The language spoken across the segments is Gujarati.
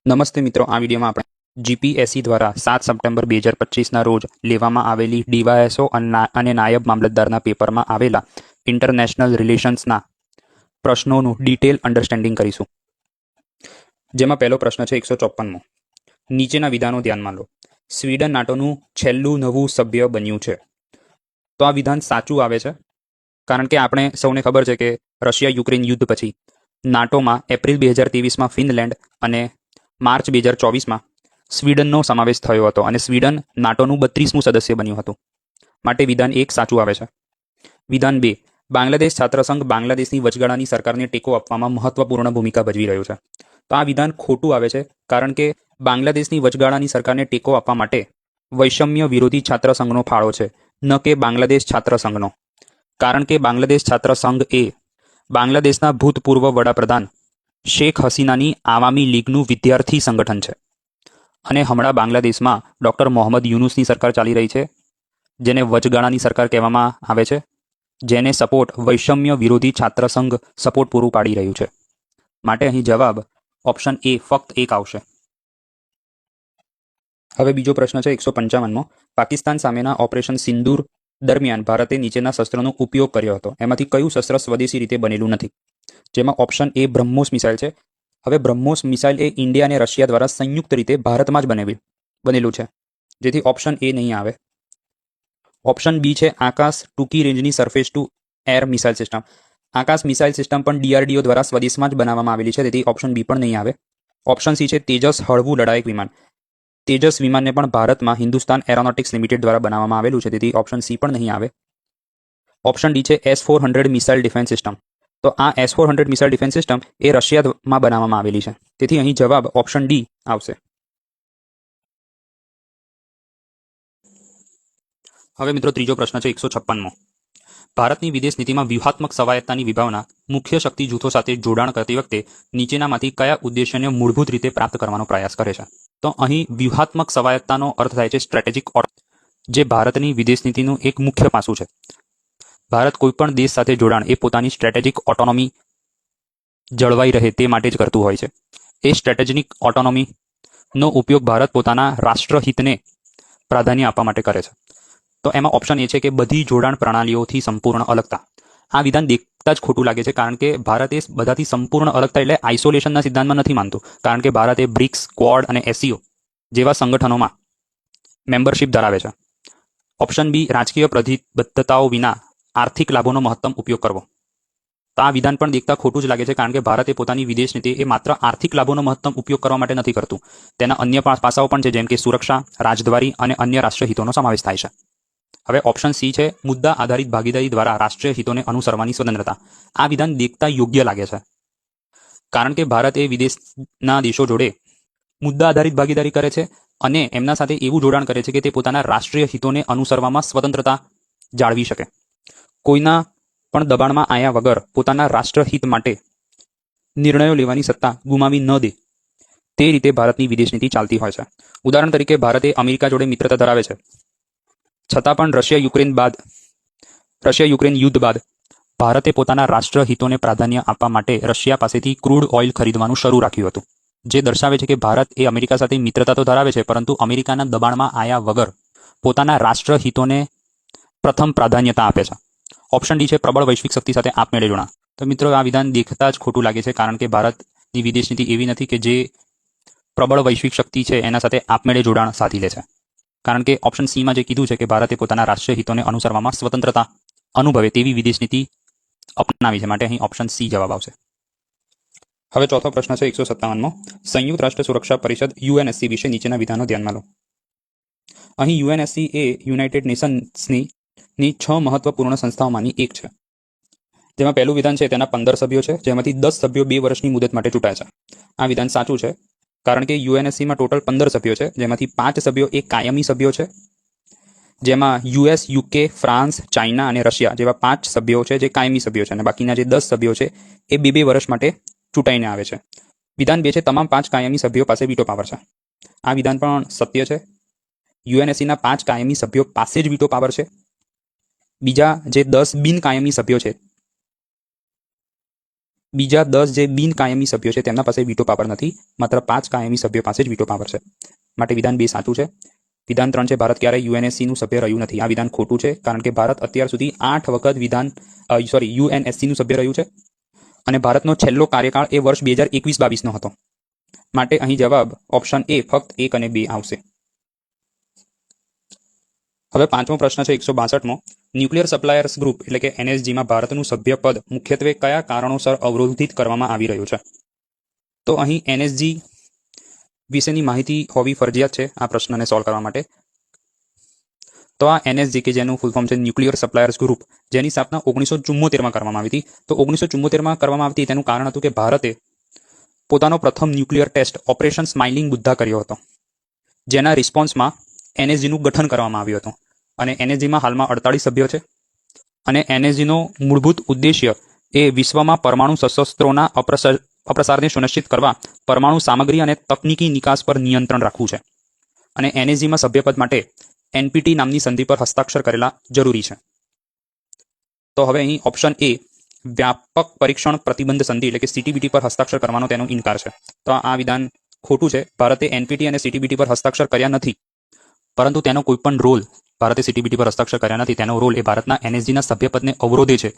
નમસ્તે મિત્રો, આ વિડીયોમાં આપણે જીપીએસસી દ્વારા 7 સપ્ટેમ્બર 2025ના રોજ લેવામાં આવેલી ડીવાયએસઓ અને નાયબ મામલતદારના પેપરમાં આવેલા ઇન્ટરનેશનલ રિલેશન્સના પ્રશ્નોનું ડિટેલ અન્ડરસ્ટેન્ડિંગ કરીશું. જેમાં પહેલો પ્રશ્ન છે 154મો. નીચેના વિધાનો ધ્યાનમાં લો. સ્વીડન નાટોનું છેલ્લું નવું સભ્ય બન્યું છે. તો આ વિધાન સાચું આવે છે, કારણ કે આપણે સૌને ખબર છે કે રશિયા યુક્રેન યુદ્ધ પછી નાટોમાં એપ્રિલ 2023માં ફિનલેન્ડ અને માર્ચ 2024માં સ્વીડનનો સમાવેશ થયો હતો અને સ્વીડન નાટોનું 32મું સદસ્ય બન્યું હતું. માટે વિધાન 1 સાચું આવે છે. વિધાન 2. બાંગ્લાદેશ છાત્ર સંઘ બાંગ્લાદેશની વચગાળાની સરકારને ટેકો આપવામાં મહત્વપૂર્ણ ભૂમિકા ભજવી રહ્યું છે. તો આ વિધાન ખોટું આવે છે, કારણ કે બાંગ્લાદેશની વચગાળાની સરકારને ટેકો આપવા માટે વૈષમ્ય વિરોધી છાત્ર સંઘનો ફાળો છે, ન કે બાંગ્લાદેશ છાત્ર સંઘનો. કારણ કે બાંગ્લાદેશ છાત્ર સંઘ એ બાંગ્લાદેશના ભૂતપૂર્વ વડાપ્રધાન શેખ હસીનાની આવામી લીગનું વિદ્યાર્થી સંગઠન છે. અને હમણાં બાંગ્લાદેશમાં ડૉક્ટર મોહમ્મદ યુનુસની સરકાર ચાલી રહી છે, જેને વચગાળાની સરકાર કહેવામાં આવે છે, જેને સપોર્ટ વૈષમ્ય વિરોધી છાત્ર સંઘ સપોર્ટ પૂરું પાડી રહ્યું છે. માટે અહીં જવાબ ઓપ્શન એ ફક્ત 1 આવશે. હવે બીજો પ્રશ્ન છે 155મો. પાકિસ્તાન સામેના ઓપરેશન સિંદૂર દરમિયાન ભારતે નીચેના શસ્ત્રનો ઉપયોગ કર્યો હતો. એમાંથી કયું શસ્ત્ર સ્વદેશી રીતે બનેલું નથી? જેમાં ઓપ્શન એ બ્રહ્મોસ મિસાઇલ છે. હવે બ્રહ્મોસ મિસાઇલ એ ઇન્ડિયા અને રશિયા દ્વારા સંયુક્ત રીતે ભારતમાં જ બનેલું છે, જેથી ઓપ્શન એ નહીં આવે. ઓપ્શન બી છે આકાશ ટૂંકી રેન્જની surface to air missile system. Akash missile system પણ ડીઆરડીઓ દ્વારા સ્વદેશમાં જ બનાવવામાં આવેલી છે, તેથી ઓપ્શન બી પણ નહીં આવે. ઓપ્શન સી છે તેજસ હળવું લડાયક વિમાન. તેજસ વિમાનને પણ ભારતમાં હિન્દુસ્તાન એરોનોટિક્સ લિમિટેડ દ્વારા બનાવવામાં આવેલું છે, તેથી ઓપ્શન સી પણ નહીં આવે. ઓપ્શન ડી છે S-400 મિસાઇલ ડિફેન્સ સિસ્ટમ. તો આ S-400 મિસાઇલ ડિફેન્સ સિસ્ટમ એ રશિયામાં બનાવવામાં આવેલી છે, તેથી અહીં જવાબ ઓપ્શન ડી આવશે. હવે મિત્રો ત્રીજો પ્રશ્ન છે 156મો. ભારતની વિદેશ નીતિમાં વ્યૂહાત્મક સ્વાયત્તાની વિભાવના મુખ્ય શક્તિ જૂથો સાથે જોડાણ કરતી વખતે નીચેનામાંથી કયા ઉદ્દેશ્યને મૂળભૂત રીતે પ્રાપ્ત કરવાનો પ્રયાસ કરે છે? તો અહીં વ્યૂહાત્મક સ્વાયત્તાનો અર્થ થાય છે સ્ટ્રેટેજિક ઓટોનોમી, જે ભારતની વિદેશ નીતિનું એક મુખ્ય પાસું છે. ભારત કોઈપણ દેશ સાથે જોડાણ એ પોતાની સ્ટ્રેટેજિક ઓટોનોમી જળવાઈ રહે તે માટે જ કરતું હોય છે. એ સ્ટ્રેટેજિક ઓટોનોમીનો ઉપયોગ ભારત પોતાના રાષ્ટ્રહિતને પ્રાધાન્ય આપવા માટે કરે છે. તો એમાં ઓપ્શન એ છે કે બધી જોડાણ પ્રણાલીઓથી સંપૂર્ણ અલગતા. આ વિધાન દેખતા જ ખોટું લાગે છે, કારણ કે ભારત એ બધાથી સંપૂર્ણ અલગતા એટલે આઇસોલેશનના સિદ્ધાંતમાં નથી માનતું, કારણ કે ભારત એ બ્રિક્સ, ક્વોડ અને એસસીઓ જેવા સંગઠનોમાં મેમ્બરશિપ ધરાવે છે. ઓપ્શન બી રાજકીય પ્રતિબદ્ધતાઓ વિના આર્થિક લાભોનો મહત્તમ ઉપયોગ કરવો. તો આ વિધાન પણ દેખતા ખોટું જ લાગે છે, કારણ કે ભારતે પોતાની વિદેશ નીતિ એ માત્ર આર્થિક લાભોનો મહત્તમ ઉપયોગ કરવા માટે નથી કરતું. તેના અન્ય પાસાઓ પણ છે, જેમ કે સુરક્ષા, રાજદ્વારી અને અન્ય રાષ્ટ્રીય હિતોનો સમાવેશ થાય છે. હવે ઓપ્શન સી છે મુદ્દા આધારિત ભાગીદારી દ્વારા રાષ્ટ્રીય હિતોને અનુસરવાની સ્વતંત્રતા. આ વિધાન દેખતા યોગ્ય લાગે છે, કારણ કે ભારત એ વિદેશના દેશો જોડે મુદ્દા આધારિત ભાગીદારી કરે છે અને એમના સાથે એવું જોડાણ કરે છે કે તે પોતાના રાષ્ટ્રીય હિતોને અનુસરવામાં સ્વતંત્રતા જાળવી શકે. કોઈના પણ દબાણમાં આવ્યા વગર પોતાના રાષ્ટ્રહિત માટે નિર્ણયો લેવાની સત્તા ગુમાવી ન દે, તે રીતે ભારતની વિદેશ નીતિ ચાલતી હોય છે. ઉદાહરણ તરીકે ભારતે અમેરિકા જોડે મિત્રતા ધરાવે છે, છતાં પણ રશિયા યુક્રેન યુદ્ધ બાદ ભારતે પોતાના રાષ્ટ્રહિતોને પ્રાધાન્ય આપવા માટે રશિયા પાસેથી ક્રૂડ ઓઇલ ખરીદવાનું શરૂ રાખ્યું હતું, જે દર્શાવે છે કે ભારત એ અમેરિકા સાથે મિત્રતા તો ધરાવે છે, પરંતુ અમેરિકાના દબાણમાં આવ્યા વગર પોતાના રાષ્ટ્રહિતોને પ્રથમ પ્રાધાન્યતા આપે છે. ઓપ્શન ડી છે પ્રબળ વૈશ્વિક શક્તિ સાથે આપમેળે જોડાણ. તો મિત્રો આ વિધાન દેખતા જ ખોટું લાગે છે, કારણ કે ભારતની વિદેશ નીતિ એવી નથી કે જે પ્રબળ વૈશ્વિક શક્તિ છે એના સાથે આપમેળે જોડાણ સાધી લે છે. કારણ કે ઓપ્શન સીમાં જે કીધું છે કે ભારતે પોતાના રાષ્ટ્રીય હિતોને અનુસરવામાં સ્વતંત્રતા અનુભવે તેવી વિદેશ નીતિ અપનાવી છે, માટે અહીં ઓપ્શન સી જવાબ આવશે. હવે ચોથો પ્રશ્ન છે 157મો. સંયુક્ત રાષ્ટ્ર સુરક્ષા પરિષદ યુએનએસસી વિશે નીચેના વિધાનો ધ્યાનમાં લો. અહીં યુએનએસસી એ યુનાઇટેડ નેશન્સની 6 મહત્વપૂર્ણ સંસ્થાઓમાંની એક છે. જેમાં પહેલું વિધાન છે તેના 15 સભ્યો છે, જેમાંથી 10 સભ્યો 2 વર્ષની મુદત માટે ચૂંટાય છે. આ વિધાન સાચું છે, કારણ કે યુએનએસસીમાં ટોટલ 15 સભ્યો છે, જેમાંથી 5 સભ્યો એ કાયમી સભ્યો છે, જેમાં યુએસ, યુકે, ફ્રાન્સ, ચાઇના અને રશિયા જેવા 5 સભ્યો છે જે કાયમી સભ્યો છે, અને બાકીના જે 10 સભ્યો છે એ 2 વર્ષ માટે ચૂંટાઈને આવે છે. વિધાન 2 છે તમામ 5 કાયમી સભ્યો પાસે વીટો પાવર છે. આ વિધાન પણ સત્ય છે. યુએનએસસીના 5 કાયમી સભ્યો પાસે જ વીટો પાવર છે. બીજા જે 10 બિનકાયમી સભ્યો છે બીજા 10 જે બિનકાયમી સભ્યો છે તેમના પાસે વીટો પાવર નથી, માત્ર 5 કાયમી સભ્યો પાસે જ વીટો પાવર છે. માટે વિધાન 2 સાચું છે. વિધાન 3 છે ભારત ક્યારેય યુએનએસસી નું સભ્ય રહ્યું નથી. આ વિધાન ખોટું છે, કારણ કે ભારત અત્યાર સુધી 8 વખત યુએનએસસી નું સભ્ય રહ્યું છે અને ભારતનો છેલ્લો કાર્યકાળ એ વર્ષ 2021-22 નો હતો. માટે અહીં જવાબ ઓપ્શન એ ફક્ત 1 અને 2 આવશે. હવે પાંચમો પ્રશ્ન છે 162મો. ન્યુક્લિયર સપ્લાયર્સ ગ્રુપ એટલે કે એનએસજીમાં ભારતનું સભ્યપદ મુખ્યત્વે કયા કારણોસર અવરોધિત કરવામાં આવી રહ્યું છે? તો અહીં એનએસજી વિશેની માહિતી હોવી ફરજિયાત છે આ પ્રશ્નને સોલ્વ કરવા માટે. તો આ એનએસજી કે જેનું ફૂલ ફોર્મ છે ન્યુક્લિયર સપ્લાયર્સ ગ્રુપ, જેની સ્થાપના 1974માં કરવામાં આવી હતી. તો 1974માં કરવામાં આવી તેનું કારણ હતું કે ભારતે પોતાનો પ્રથમ nuclear test operation smiling Buddha કર્યો હતો, જેના રિસ્પોન્સમાં એનએસજીનું ગઠન કરવામાં આવ્યું હતું. અને એનએસજીમાં હાલમાં 48 સભ્યો છે અને એનએસજીનો મૂળભૂત ઉદ્દેશ્ય એ વિશ્વમાં પરમાણુ શસ્ત્રોના અપ્રસારને સુનિશ્ચિત કરવા પરમાણુ સામગ્રી અને તકનીકી નિકાસ પર નિયંત્રણ રાખવું છે. અને એનએસજીમાં સભ્યપદ માટે એનપીટી નામની સંધિ પર હસ્તાક્ષર કરેલા જરૂરી છે. તો હવે અહીં ઓપ્શન એ વ્યાપક પરીક્ષણ પ્રતિબંધ સંધિ એટલે કે સીટીબીટી પર હસ્તાક્ષર કરવાનો તેનો ઇનકાર છે. તો આ વિધાન ખોટું છે. ભારતે એનપીટી અને સીટીબીટી પર હસ્તાક્ષર કર્યા નથી, પરંતુ તેનો કોઈ પણ રોલ ભારતે સીટીબીટી પર હસ્તાક્ષર કર્યા નથી. તેનો રોલ એ ભારતના એનએસજીના સભ્યપદને અવરોધે છે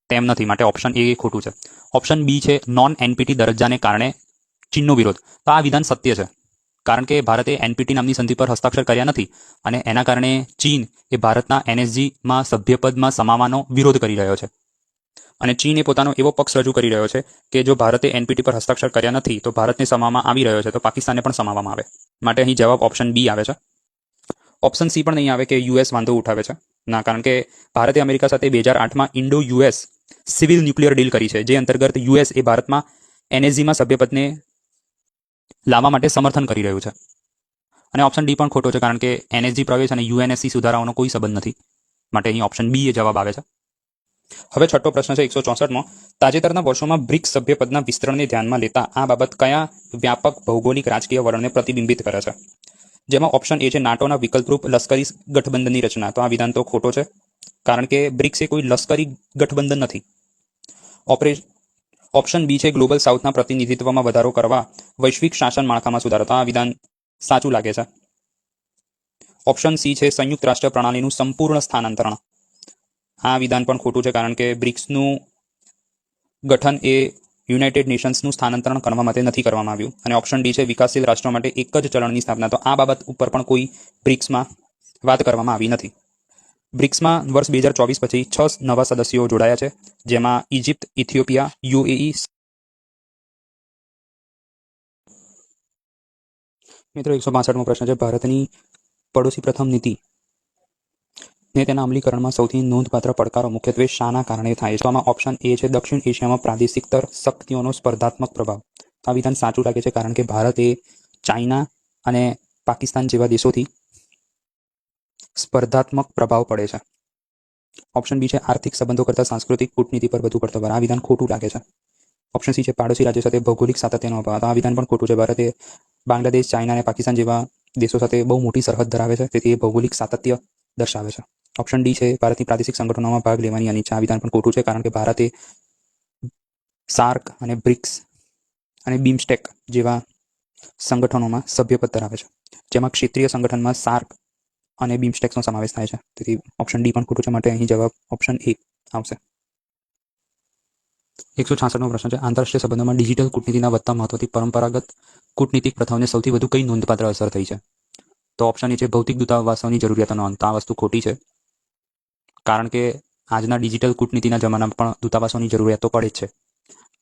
તેમ નથી. માટે ઓપ્શન એ ખોટું છે. ઓપ્શન બી છે નોન એનપીટી દરજ્જાને કારણે ચીનનો વિરોધ. તો આ વિધાન સત્ય છે, કારણ કે ભારતે એનપીટી નામની સંધિ પર હસ્તાક્ષર કર્યા નથી અને એના કારણે ચીન એ ભારતના એનએસજીમાં સભ્યપદમાં સમાવવાનો વિરોધ કરી રહ્યો છે. અને ચીન એ પોતાનો એવો પક્ષ રજૂ કરી રહ્યો છે કે જો ભારતે એનપીટી પર હસ્તાક્ષર કર્યા નથી તો ભારતને સમાવવામાં આવી રહ્યો છે, તો પાકિસ્તાનને પણ સમાવવામાં આવે. માટે અહીં જવાબ ઓપ્શન બી આવે છે. ઓપ્શન સી પણ નહીં આવે કે યુએસ વાંધો ઉઠાવે છે. ના, કારણ કે ભારતે અમેરિકા સાથે 2008માં Indo US civil nuclear deal કરી છે, જે અંતર્ગત યુએસ એ ભારતમાં એનએસજીમાં સભ્યપદને લાવવા માટે સમર્થન કરી રહ્યું છે. અને ઓપ્શન ડી પણ ખોટો છે, કારણ કે એનએસજી પ્રવેશ અને યુએનએસસી સુધારાઓનો કોઈ સંબંધ નથી. માટે અહીં ઓપ્શન બી એ જવાબ આવે છે. હવે છઠ્ઠો પ્રશ્ન છે 164મો. તાજેતરના વર્ષોમાં બ્રિક્સ સભ્યપદના વિસ્તરણને ધ્યાનમાં લેતા આ બાબત કયા વ્યાપક ભૌગોલિક રાજકીય વલણને પ્રતિબિંબિત કરે છે? જેમાં ઓપ્શન એ છે નાટોના વિકલ્પરૂપ લશ્કરી ગઠબંધનની રચના. તો આ વિધાન તો ખોટો છે, કારણ કે બ્રિક્સ એ કોઈ લશ્કરી ગઠબંધન નથી. ઓપ્શન બી છે ગ્લોબલ સાઉથના પ્રતિનિધિત્વમાં વધારો કરવા વૈશ્વિક શાસન માળખામાં સુધારો. તો આ વિધાન સાચું લાગે છે. ઓપ્શન સી છે સંયુક્ત રાષ્ટ્ર પ્રણાલીનું સંપૂર્ણ સ્થાનાંતરણ. આ વિધાન પણ ખોટું છે, કારણ કે બ્રિક્સનું ગઠન એ યુનાઇટેડ નેશન્સનું સ્થાનાંતરણ કરવા માટે નથી કરવામાં આવ્યું. અને ઓપ્શન ડી છે વિકાસશીલ રાષ્ટ્રો માટે એક જ ચલણની સ્થાપના. તો આ બાબત ઉપર પણ કોઈ બ્રિક્સમાં વાત કરવામાં આવી નથી. બ્રિક્સમાં વર્ષ 2024 પછી 6 નવા સદસ્યો જોડાયા છે, જેમાં ઇજિપ્ત, ઇથિયોપિયા, યુએઈ. મિત્રો 162મો પ્રશ્ન છે ભારતની પડોશી પ્રથમ નીતિ ને તેના અમલીકરણમાં સૌથી નોંધપાત્ર પડકારો મુખ્યત્વે શાના કારણે થાય છે? આમાં ઓપ્શન એ છે દક્ષિણ એશિયામાં પ્રાદેશિક શક્તિઓનો સ્પર્ધાત્મક પ્રભાવ. આ વિધાન સાચું લાગે છે, કારણ કે ભારત એ ચાઇના અને પાકિસ્તાન જેવા દેશોથી સ્પર્ધાત્મક પ્રભાવ પડે છે. ઓપ્શન બી છે આર્થિક સંબંધો કરતાં સાંસ્કૃતિક કૂટનીતિ પર વધુ પડતો ભાર. આ વિધાન ખોટું લાગે છે. ઓપ્શન સી છે પાડોશી રાજ્યો સાથે ભૌગોલિક સાતત્યનો અભાવ. આ વિધાન પણ ખોટું છે. ભારતે બાંગ્લાદેશ, ચાઇના અને પાકિસ્તાન જેવા દેશો સાથે બહુ મોટી સરહદ ધરાવે છે, તેથી એ ભૌગોલિક સાતત્ય દર્શાવે છે. ઓપ્શન ડી છે ભારતની પ્રાદેશિક સંગઠનોમાં ભાગ લેવાની અનિચ્છા. આ વિધાન પણ ખોટું છે, કારણ કે ભારતે સાર્ક અને બ્રિક્સ અને બીમસ્ટેક જેવા સંગઠનોમાં સભ્યપદ ધરાવે છે, જેમાં ક્ષેત્રીય સંગઠનમાં સાર્ક અને બીમસ્ટેક્સનો સમાવેશ થાય છે. તેથી ઓપ્શન ડી પણ ખોટું છે. માટે અહીં જવાબ ઓપ્શન એ આવશે. 166મો પ્રશ્ન છે આંતરરાષ્ટ્રીય સંબંધોમાં ડિજિટલ કૂટનીતિના વધતા મહત્વથી પરંપરાગત કૂટનીતિક પ્રથાઓને સૌથી વધુ કઈ નોંધપાત્ર અસર થઈ છે? તો ઓપ્શન એ છે ભૌતિક દૂતાવાસોની જરૂરિયાતોનો અંત. આ વસ્તુ ખોટી છે, કારણ કે આજના ડિજિટલ કૂટનીતિના જમાનામાં પણ દૂતાવાસોની જરૂરિયાત તો પડે જ છે.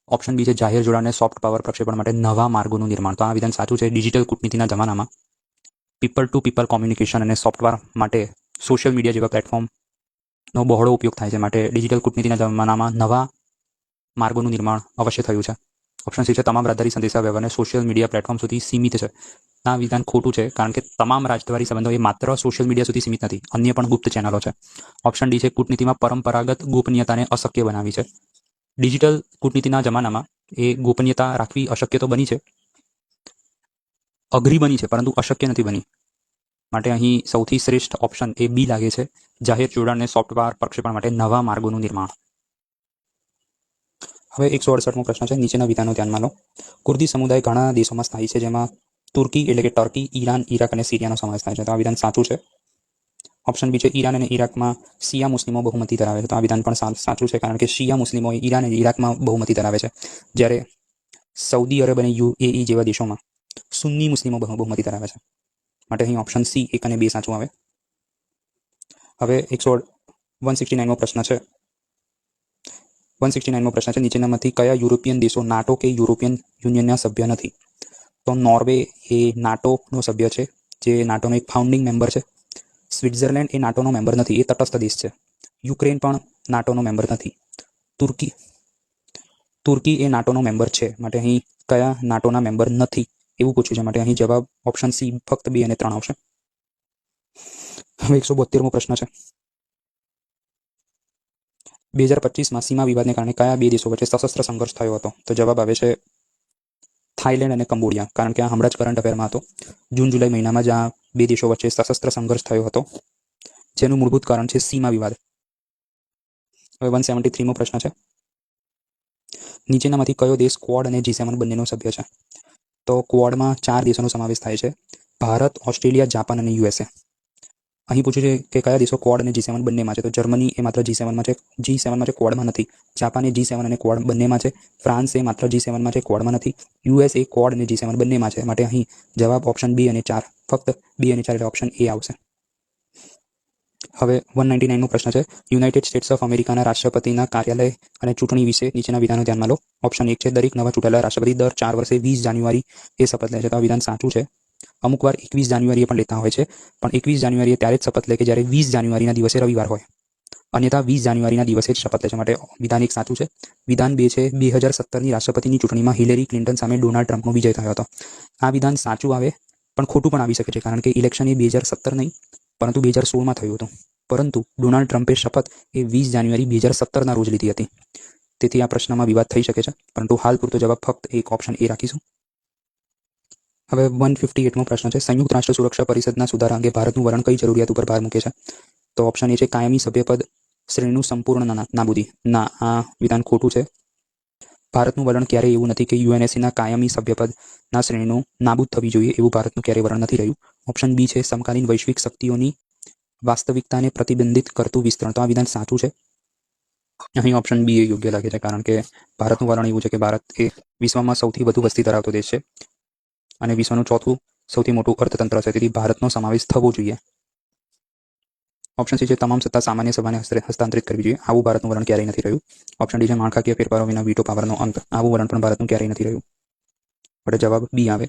ઓપ્શન બી છે જાહેર જોડાણને સોફ્ટ પાવર પ્રક્ષેપણ માટે નવા માર્ગોનું નિર્માણ. તો આ વિધાન સાચું છે. ડિજિટલ કૂટનીતિના જમાનામાં પીપલ ટુ પીપલ કોમ્યુનિકેશન અને સોફ્ટવેર માટે સોશિયલ મીડિયા જેવા પ્લેટફોર્મનો બહોળો ઉપયોગ થાય છે. માટે ડિજિટલ કૂટનીતિના જમાનામાં નવા માર્ગોનું નિર્માણ અવશ્ય થયું છે. ઓપ્શન સી છે તમામ રાજદ્વારી સંદેશા વ્યવહારને સોશિયલ મીડિયા પ્લેટફોર્મ સુધી સીમિત છે. આ વિધાન ખોટું છે, કારણ કે તમામ રાજદ્વારી સંબંધો એ માત્ર સોશિયલ મીડિયા સુધી સીમિત નથી, અન્ય પણ ગુપ્ત ચેનલો છે. ઓપ્શન ડી છે કૂટનીતિમાં પરંપરાગત ગોપનીયતાને અશક્ય બનાવી છે. ડિજિટલ કૂટનીતિના જમાનામાં એ ગોપનીયતા રાખવી અશક્ય તો બની છે, અઘરી બની છે, પરંતુ અશક્ય નથી બની. માટે અહીં સૌથી શ્રેષ્ઠ ઓપ્શન એ બી લાગે છે, જાહેર જોડાણને સોફ્ટવેર પ્રક્ષેપણ માટે નવા માર્ગોનું નિર્માણ. હવે 168મો પ્રશ્ન છે, નીચેના વિધાનો ધ્યાનમાં લો. કુર્દી સમુદાય ઘણા દેશોમાં સ્થાયી છે, જેમાં તુર્કી એટલે કે ટર્કી, ઈરાન, ઈરાક અને સિરિયાનો સમાવેશ થાય છે. તો આ વિધાન સાચું છે. ઓપ્શન બી છે, ઈરાન અને ઈરાકમાં શિયા મુસ્લિમો બહુમતી ધરાવે છે. તો આ વિધાન પણ સાચું છે, કારણ કે શિયા મુસ્લિમો ઈરાન અને ઈરાકમાં બહુમતી ધરાવે છે, જ્યારે સાઉદી અરબ અને યુએઈ જેવા દેશોમાં સુન્ની મુસ્લિમો બહુમતી ધરાવે છે. માટે અહીં ઓપ્શન સી 1 અને 2 સાચું આવે. હવે 169મો પ્રશ્ન છે. 169મો પ્રશ્ન છે, નીચેનામાંથી કયા યુરોપિયન દેશો નાટો કે યુરોપિયન યુનિયનના સભ્ય નથી? તો નોર્વે એ નાટોનો સભ્ય છે, જે નાટોનો એક ફાઉન્ડિંગ મેમ્બર છે. સ્વિટ્ઝરલેન્ડ એ નાટોનો મેમ્બર નથી, એ તટસ્થ દેશ છે. યુક્રેન પણ નાટોનો મેમ્બર નથી. તુર્કી એ નાટોનો મેમ્બર છે. માટે અહીં કયા નાટોના મેમ્બર નથી એવું પૂછ્યું છે. માટે અહીં જવાબ ઓપ્શન સી ફક્ત 2 અને 3 આવશે. હવે 172મો પ્રશ્ન છે. 2025માં સીમા વિવાદને કારણે કયા 2 દેશો વચ્ચે સશસ્ત્ર સંઘર્ષ થયો હતો? તો જવાબ આવે છે થાઈલેન્ડ અને કંબોડિયા, કારણ કે આ હમણાં જ કરંટ અફેરમાં હતો. જૂન-જુલાઈ મહિનામાં જ આ 2 દેશો વચ્ચે સશસ્ત્ર સંઘર્ષ થયો હતો, જેનું મૂળભૂત કારણ છે સીમા વિવાદ. હવે 173મો પ્રશ્ન છે. નીચેનામાંથી કયો દેશ ક્વોડ અને G7 બંનેનો સભ્ય છે? તો ક્વોડમાં 4 દેશોનો સમાવેશ થાય છે: ભારત, ઓસ્ટ્રેલિયા, જાપાન અને USA. અહીં પૂછ્યું છે કે કયા દેશો ક્વોડ અને G7 બંનેમાં છે? તો જર્મની એ માત્ર G7માં છે, ક્વોડમાં નથી. જાપાન એ G7 અને ક્વોડ બંનેમાં છે. ફ્રાન્સ એ માત્ર G7માં છે, ક્વોડમાં નથી. US એ ક્વોડ અને G7 બંનેમાં છે. માટે અહીં જવાબ ઓપ્શન 2 અને 4, ફક્ત 2 અને 4 એટલે ઓપ્શન એ આવશે. હવે 199મો પ્રશ્ન છે. યુનાઇટેડ સ્ટેટ્સ ઓફ અમેરિકાના રાષ્ટ્રપતિના કાર્યાલય અને ચૂંટણી વિશે નીચેના વિધાનો ધ્યાનમાં લો. ઓપ્શન 1 છે, દરેક નવા ચૂંટાયેલા રાષ્ટ્રપતિ દર 4 વર્ષે 20 જાન્યુઆરી એ શપથ લે છે. તો આ વિધાન સાચું છે. અમુક વાર 21 જાન્યુઆરીએ પણ લેતા હોય છે, પણ 21 જાન્યુઆરીએ ત્યારે જ શપથ લે કે જ્યારે 20 જાન્યુઆરીના દિવસે રવિવાર હોય. અન્યથા 20 જાન્યુઆરીના દિવસે જ શપથ લે છે. માટે વિધાન 1 સાચું છે. વિધાન 2 છે, 2017ની રાષ્ટ્રપતિની ચૂંટણીમાં હિલેરી ક્લિન્ટન સામે ડોનાલ્ડ ટ્રમ્પનો વિજય થયો હતો. આ વિધાન સાચું આવે, પણ ખોટું પણ આવી શકે છે, કારણ કે ઇલેક્શન એ 2017 નહીં, પરંતુ 2016માં થયું હતું. પરંતુ ડોનાલ્ડ ટ્રમ્પે શપથ એ 20 જાન્યુઆરી 2017ના રોજ લીધી હતી. તેથી આ પ્રશ્નમાં વિવાદ થઈ શકે છે, પરંતુ હાલ પૂરતો જવાબ ફક્ત એક ઓપ્શન એ રાખીશું. હવે 158મો પ્રશ્ન છે. સંયુક્ત રાષ્ટ્ર સુરક્ષા પરિષદના સુધારા અંગે ભારતનું વલણ કઈ જરૂરિયાત ઉપર ભાર મૂકે છે? તો ઓપ્શન એ છે, કાયમી સભ્યપદ શ્રેણીનું સંપૂર્ણ નાબૂદી. ના, આ વિધાન ખોટું છે. ભારતનું વલણ ક્યારેય એવું નથી કે UNSCના કાયમી સભ્યપદના શ્રેણીનું નાબૂદ થવી જોઈએ, એવું ભારતનું ક્યારેય વલણ નથી રહ્યું. ઓપ્શન બી છે, સમકાલીન વૈશ્વિક શક્તિઓની વાસ્તવિકતાને પ્રતિબંધિત કરતું વિસ્તરણ. તો આ વિધાન સાચું છે. અહીં ઓપ્શન બી એ યોગ્ય લાગે છે, કારણ કે ભારતનું વલણ એવું છે કે ભારત એ વિશ્વમાં સૌથી વધુ વસ્તી ધરાવતો દેશ છે અને વિશ્વનું 4થું સૌથી મોટું અર્થતંત્ર છે. તેથી ભારતનો સમાવેશ થવો જોઈએ. ઓપ્શન સી છે, તમામ સત્તા સામાન્ય સભાને હસ્તાંતરિત કરવી જોઈએ. આવું ભારતનું વલણ ક્યારેય નથી રહ્યું. ઓપ્શન ડી છે, માળખાકીય ફેરફારો વિના વીટો પાવરનો અંત. આવું વલણ પણ ભારતનું ક્યારેય નથી રહ્યું. એટલે જવાબ બી આવે.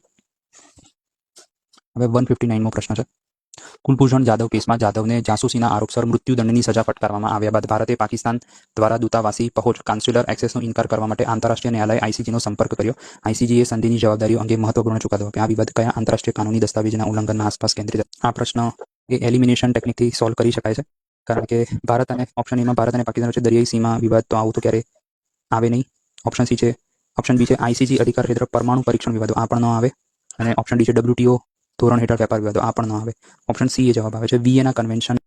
હવે 159મો પ્રશ્ન છે. કુલભૂષણ જાધવ કેસમાં જાધવને જાસૂસીના આરોપસર મૃત્યુદંડની સજા ફટકારવામાં આવ્યા બાદ ભારતે પાકિસ્તાન દ્વારા દૂતાવાસી પહોંચ, કાઉન્સ્યુલર એક્સેસનો ઇનકાર કરવા માટે આંતરરાષ્ટ્રીય ન્યાયાલય ICJનો સંપર્ક કર્યો. ICJએ સંધિની જવાબદારીઓ અંગે મહત્વપૂર્ણ ચુકાદો આપ્યો. આ વિવાદ કયા આંતરરાષ્ટ્રીય કાનૂની દસ્તાવેજના ઉલ્લંઘનના આસપાસ કેન્દ્રિત? આ પ્રશ્ન એ એલિમિનેશન ટેકનિકથી સોલ્વ કરી શકાય છે, કારણ કે ભારત અને ઓપ્શન એમાં ભારત અને પાકિસ્તાન વચ્ચે દરિયાઈ સીમા વિવાદ તો આવું તો ક્યારે આવે નહીં. ઓપ્શન બી છે, ICJ અધિકાર હેઠળ પરમાણુ પરીક્ષણ વિવાદો. આ પણ ન આવે. અને ઓપ્શન ડી છે, WTO ધોરણ હેઠળ વેપાર વિવાદો. આ પણ ન આવે. ઓપ્શન સી એ જવાબ આવે છે. Vienna convention